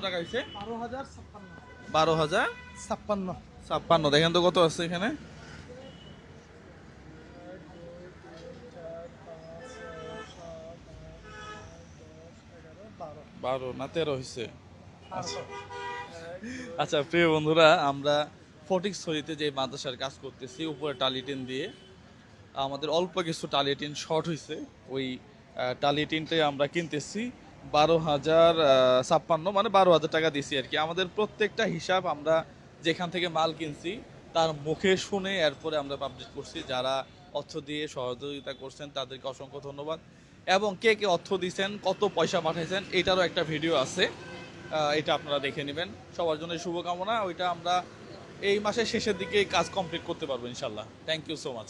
টাকা হয়েছে? 12,056 12,056। দেখেন তো কত আছে এখানে। 12 না 13 হয়েছে। আচ্ছা প্রিয় বন্ধুরা, আমরা ফটিকছড়িতে যে মাদ্রাসার কাজ করতেছি উপরে টালি টিন দিয়ে, আমাদের অল্প কিছু টালি টিন শর্ট হয়েছে। ওই টালি টিনটাই আমরা কিনতেছি 12,056, মানে 12,000 টাকা দিছি আর কি। আমাদের প্রত্যেকটা হিসাব আমরা যেখান থেকে মাল কিনছি তার মুখে শুনে এরপরে আমরা পাবলিশ করছি। যারা অর্থ দিয়ে সহযোগিতা করছেন তাদেরকে অসংখ্য ধন্যবাদ। এবং কে কে অর্থ দিয়েছেন, কত পয়সা পাঠাইছেন, এটারও একটা ভিডিও আছে, এটা আপনারা দেখে নেবেন। সবার জন্য শুভকামনা। ওইটা আমরা এই মাসের শেষের দিকে কাজ কমপ্লিট করতে পারবো ইনশাল্লাহ। Thank you so much.